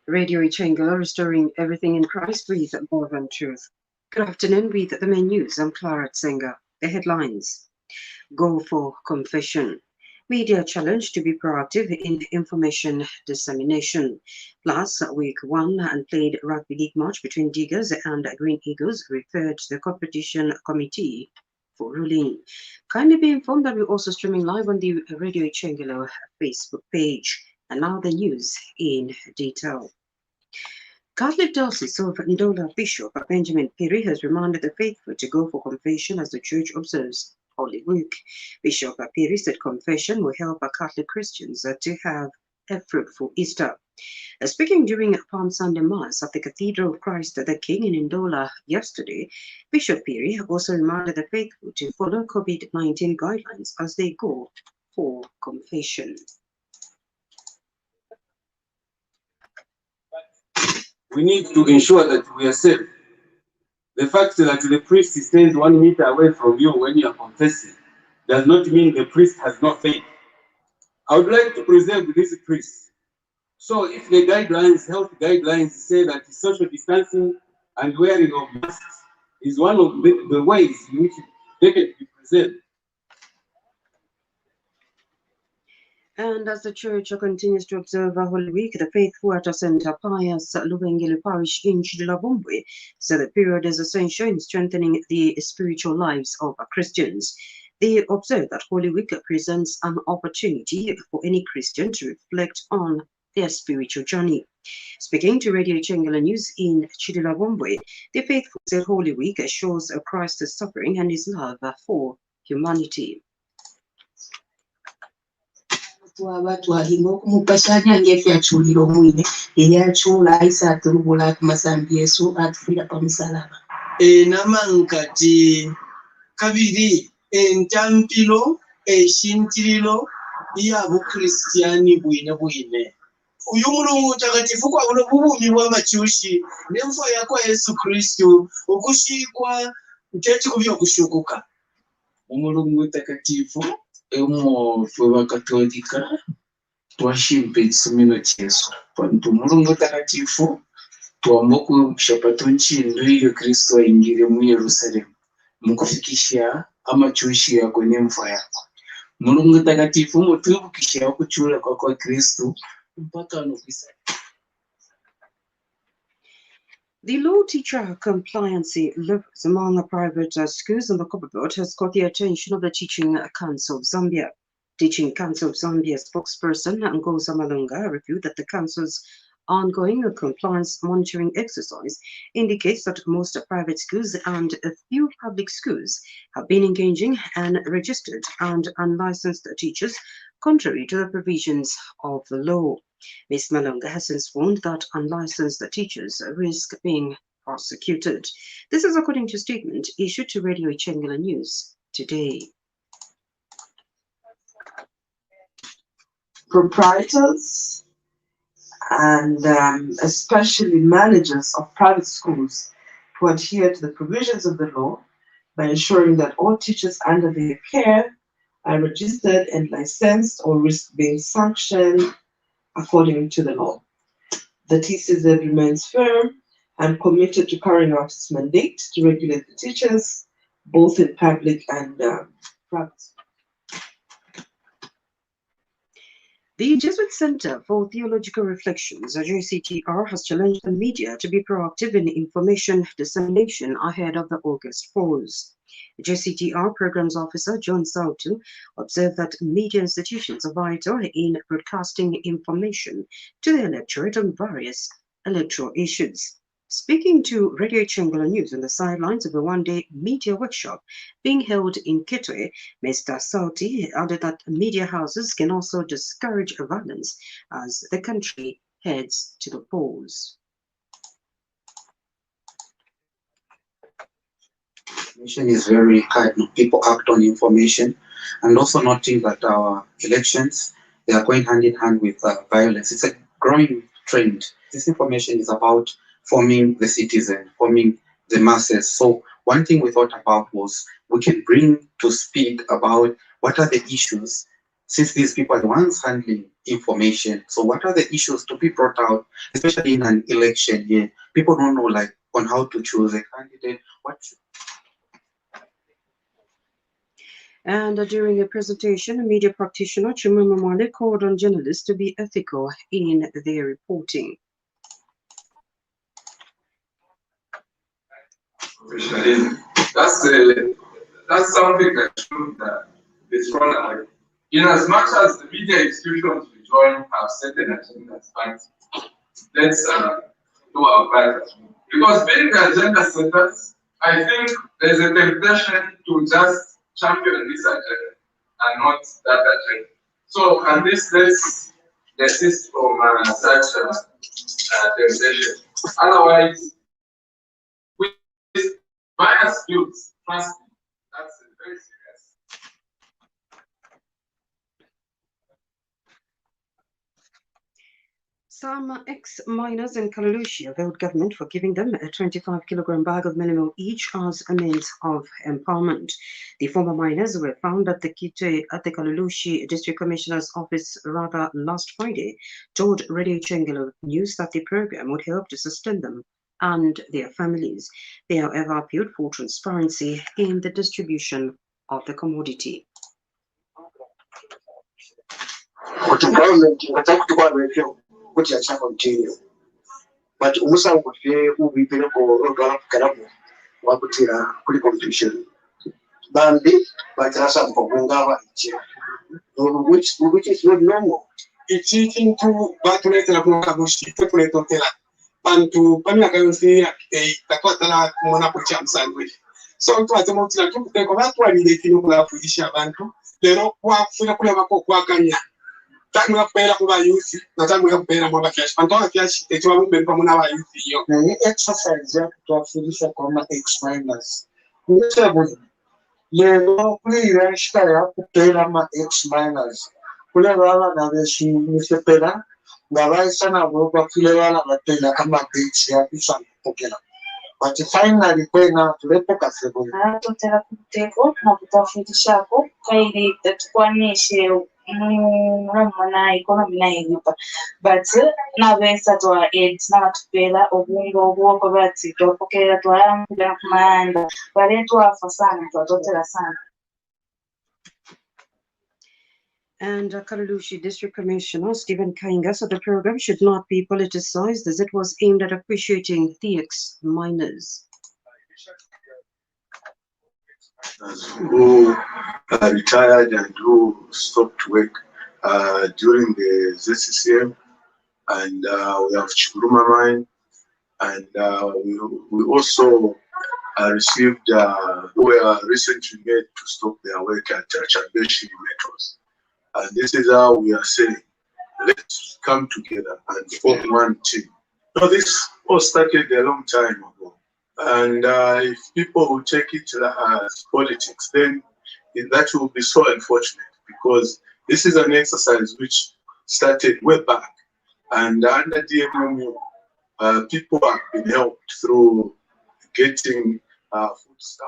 Radio Ichengela, restoring everything in Christ with more than truth. Good afternoon with the main news. I'm Clara Tsenga. The headlines. Go for confession. Media challenge to be proactive in information dissemination. Plus, week one unplayed rugby league match between Diggers and Green Eagles referred to the competition committee for ruling. Kindly be informed that we're also streaming live on the Radio Ichengela Facebook page. And now the news in detail. Catholic Diocese of Ndola Bishop Benjamin Piri has reminded the faithful to go for confession as the Church observes Holy Week. Bishop Piri said confession will help Catholic Christians to have a fruitful Easter. Speaking during Palm Sunday Mass at the Cathedral of Christ the King in Ndola yesterday, Bishop Piri also reminded the faithful to follow COVID-19 guidelines as they go for confession. We need to ensure that we are safe. The fact that the priest stands 1 meter away from you when you are confessing does not mean the priest has no faith. I would like to preserve this priest. So if the guidelines, health guidelines say that social distancing and wearing of masks is one of the ways in which they can be preserved. And as the Church continues to observe Holy Week, the faithful at St. Pius Lubengele Parish in Chidilabombwe said the period is essential in strengthening the spiritual lives of Christians. They observe that Holy Week presents an opportunity for any Christian to reflect on their spiritual journey. Speaking to Radio Ichengela News in Chidilabombwe, the faithful said Holy Week shows Christ's suffering and his love for humanity. Twaba twalinga okumupasanya ng'efyakyulira omwine eyakyula ayisa atulubula kumasambi Yesu atufira pa musalaba. Enamankati kabiri entampiro eshintiriro ya bukristiyani bwine bwine. Uyu mulungu mutagatifu kwa buno bubumi bw'amakyushi n'enfa yakwa Yesu Kristo okushikwa nkyekikubya okushukuka. Umulungu mutagatifu emo fwe bakatolika twashimpe isomero Yesu. Pantu umulungu mutagatifu tuambokushya patonchindo iyo Kristo aingire mu Yerusalemu mukufikisha amachushi yako n'emfa yako. Umulungu mutagatifu mutwibukisha kuchula kwa Kristo mpaka nokisa. The low teacher compliance levels among private schools in the Copperbelt has caught the attention of the Teaching Council of Zambia. Teaching Council of Zambia spokesperson Ngoza Malunga reviewed that the council's ongoing compliance monitoring exercise indicates that most private schools and a few public schools have been engaging and registered and unlicensed teachers contrary to the provisions of the law. Ms. Malunga has since warned that unlicensed teachers risk being prosecuted. This is according to a statement issued to Radio Ichengela News today. Proprietors and especially managers of private schools to adhere to the provisions of the law by ensuring that all teachers under their care are registered and licensed or risk being sanctioned according to the law. The TCZ remains firm and committed to carrying out its mandate to regulate the teachers, both in public and private. The Jesuit Center for Theological Reflections, JCTR, has challenged the media to be proactive in information dissemination ahead of the August polls. JCTR Programs Officer John Sautu observed that media institutions are vital in broadcasting information to the electorate on various electoral issues. Speaking to Radio Ichengela News on the sidelines of a one-day media workshop being held in Kitwe, Mr. Sauti added that media houses can also discourage violence as the country heads to the polls. Information is very hard. People act on information. and also noting that our elections, they are going hand in hand with violence. It's a growing trend. This information is about forming the citizen, forming the masses. So one thing we thought about was we can bring to speed about what are the issues, since these people are the ones handling information. So what are the issues to be brought out, especially in an election year? People don't know like on how to choose a candidate. And during a presentation, a media practitioner, Chimama Mwale, called on journalists to be ethical in their reporting. That's something that should be strong alive. In as much as the media institutions we join have certain agendas, but let's do our part. Because being agenda setters, I think there's a temptation to just champion this agenda and not that agenda. So at least let's desist from such temptation. Otherwise, with biased views, trust me, that's very serious. Some ex-miners in Kalalushi availed government for giving them a 25-kilogram bag of minimum each as a means of empowerment. The former miners were found at the Kalalushi District Commissioner's office last Friday, told Radio Chengelo News that the program would help to sustain them and their families. They, however, appealed for transparency in the distribution of the commodity. Kuti achakontinue but umusango fye ubipire ko rogala karabu wakutira kuli competition bambi batrasa mpogunga bachi which is not normal. Ichi kintu batuletera kumakabushi tuletotera bantu pamyaka yonse takwatala kumona kucha msangwe so twatema utira tukuteko batwalire kino kulafuisha abantu lero kwafuna kulema ko kwakanya tangu kupera kuba youth na tangu kupera mwaba cash antoa cash ekiwa mubempa muna ba youth yo ni exercise ya kutwafundisha kwa ex-miners nisebo lero kulira shikaya kupera ma ex-miners kule wala na beshi nisepera ngabaisa na boba kule wala batela kama beach ya kusa pokela but finally kwena tulepoka sebo tutera kuteko na kutafundishako kairi tukwanishe mwana economy na yipa but na besa to aid na batupela obungo obwoko bati topokera twalambula kumanda bale twafa sana twatotera sana. And Kalalushi District Commissioner Stephen Kainga said the program should not be politicized as it was aimed at appreciating the ex-miners. Who retired and who stopped work during the ZCCM, and we have Chiguruma mine, and we also received who were recently made to stop their work at Chambeshi Metros. And this is how we are saying, let's come together and form one team. Now, this all started a long time ago. And if people will take it as politics, then that will be so unfortunate, because this is an exercise which started way back. And under DMMU, people have been helped through getting food stuff.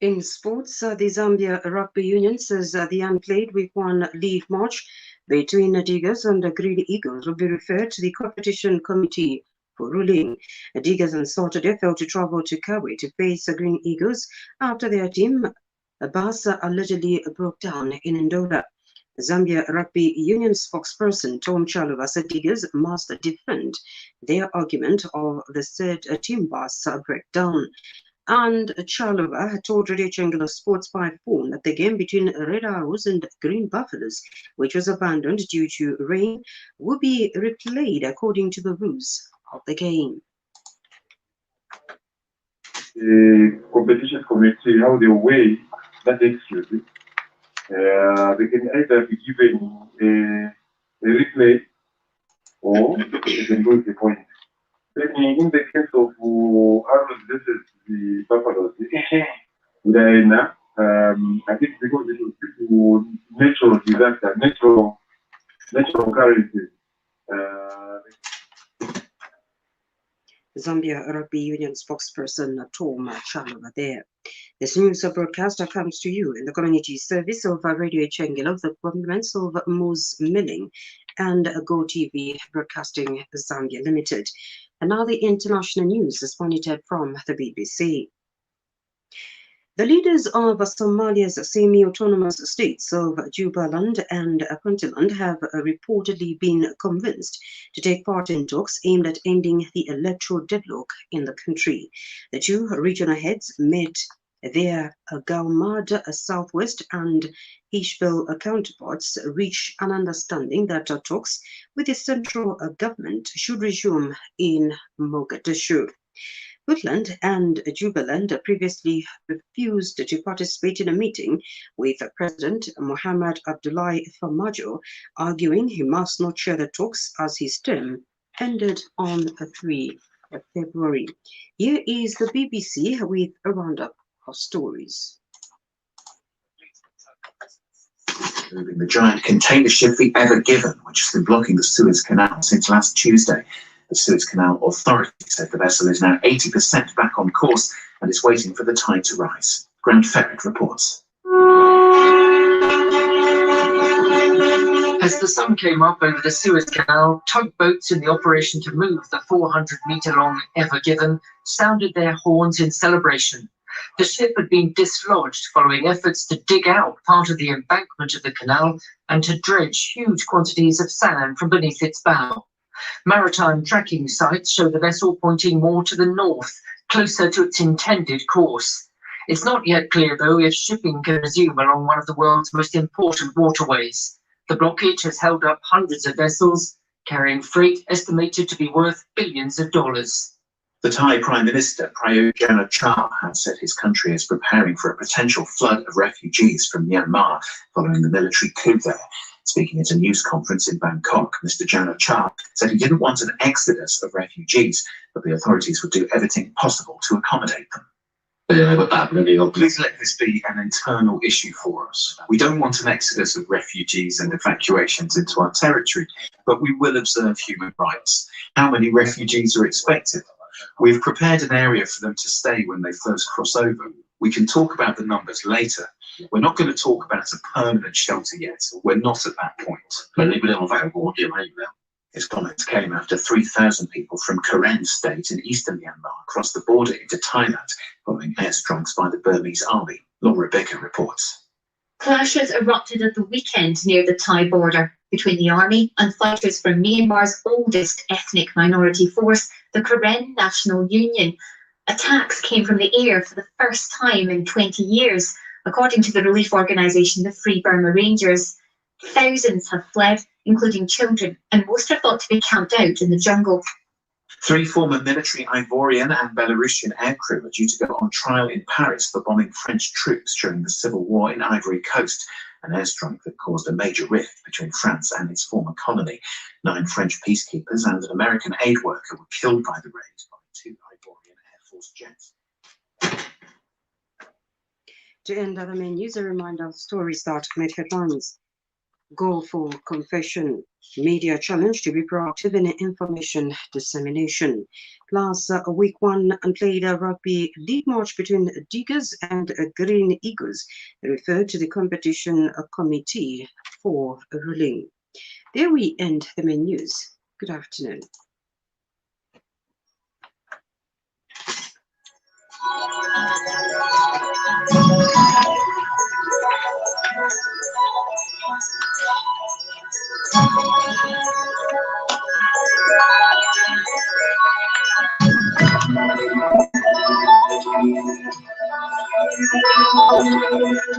In sports, the Zambia Rugby Union says the unplayed Week 1 league match between Diggers and the Green Eagles will be referred to the competition committee for ruling. Diggers on Saturday failed to travel to Kawe to face the Green Eagles after their team bus allegedly broke down in Ndola. Zambia Rugby Union spokesperson Tom Chaluba said Diggers must defend their argument of the said team bus breakdown. And Chaluba had told Radio Chengelo Sports by phone that the game between Red Arrows and Green Buffaloes, which was abandoned due to rain, will be replayed according to the rules of the game. The competition committee, how they weigh that excuse, they can either be given a replay or they can lose the point. Then in the case of Arnold versus the Buffaloes, then I think because it was due to natural disaster, natural occurrences. Zambia Rugby Union spokesperson Tom Chalova there. This news broadcaster comes to you in the community service of Radio Chengelo, the compliments of Moose Milling and Go TV Broadcasting Zambia Limited. And now the international news is monitored from the BBC. The leaders of Somalia's semi-autonomous states of Jubaland and Puntland have reportedly been convinced to take part in talks aimed at ending the electoral deadlock in the country. The two regional heads met their Galmad Southwest and Ishbel counterparts, reached an understanding that talks with the central government should resume in Mogadishu. Puntland and Jubaland previously refused to participate in a meeting with President Mohamed Abdullahi Farmajo, arguing he must not chair the talks as his term ended on 3 February. Here is the BBC with a roundup of stories. The giant container ship, the Ever Given, which has been blocking the Suez Canal since last Tuesday. The Suez Canal Authority said the vessel is now 80% back on course and is waiting for the tide to rise. Grant Ferret reports. As the sun came up over the Suez Canal, tugboats in the operation to move the 400-metre-long Ever Given sounded their horns in celebration. The ship had been dislodged following efforts to dig out part of the embankment of the canal and to dredge huge quantities of sand from beneath its bow. Maritime tracking sites show the vessel pointing more to the north, closer to its intended course. It's not yet clear, though, if shipping can resume along one of the world's most important waterways. The blockage has held up hundreds of vessels, carrying freight estimated to be worth billions of dollars. The Thai Prime Minister, Prayut Chan-o-cha, has said his country is preparing for a potential flood of refugees from Myanmar following the military coup there. Speaking at a news conference in Bangkok, Mr. Chan-o-cha said he didn't want an exodus of refugees, but the authorities would do everything possible to accommodate them. Please let this be an internal issue for us. We don't want an exodus of refugees and evacuations into our territory, but we will observe human rights. How many refugees are expected? We've prepared an area for them to stay when they first cross over. We can talk about the numbers later. We're not going to talk about a permanent shelter yet. We're not at that point. His comments came after 3,000 people from Karen State in eastern Myanmar crossed the border into Thailand following airstrikes by the Burmese army. Laura Becker reports. Clashes erupted at the weekend near the Thai border between the army and fighters from Myanmar's oldest ethnic minority force, the Karen National Union. Attacks came from the air for the first time in 20 years, according to the relief organisation the Free Burma Rangers. Thousands have fled, including children, and most are thought to be camped out in the jungle. 3 former military Ivorian and Belarusian aircrew are due to go on trial in Paris for bombing French troops during the civil war in Ivory Coast, an airstrike that caused a major rift between France and its former colony. 9 French peacekeepers and an American aid worker were killed by the raid by 2 Ivorian Air Force jets. To end other main news, a reminder of stories that made headlines. Goal for confession. Media challenge to be proactive in information dissemination. Plus, week 1 unplayed rugby league match between Diggers and Green Eagles referred to the competition committee for ruling. There we end the main news. Good afternoon.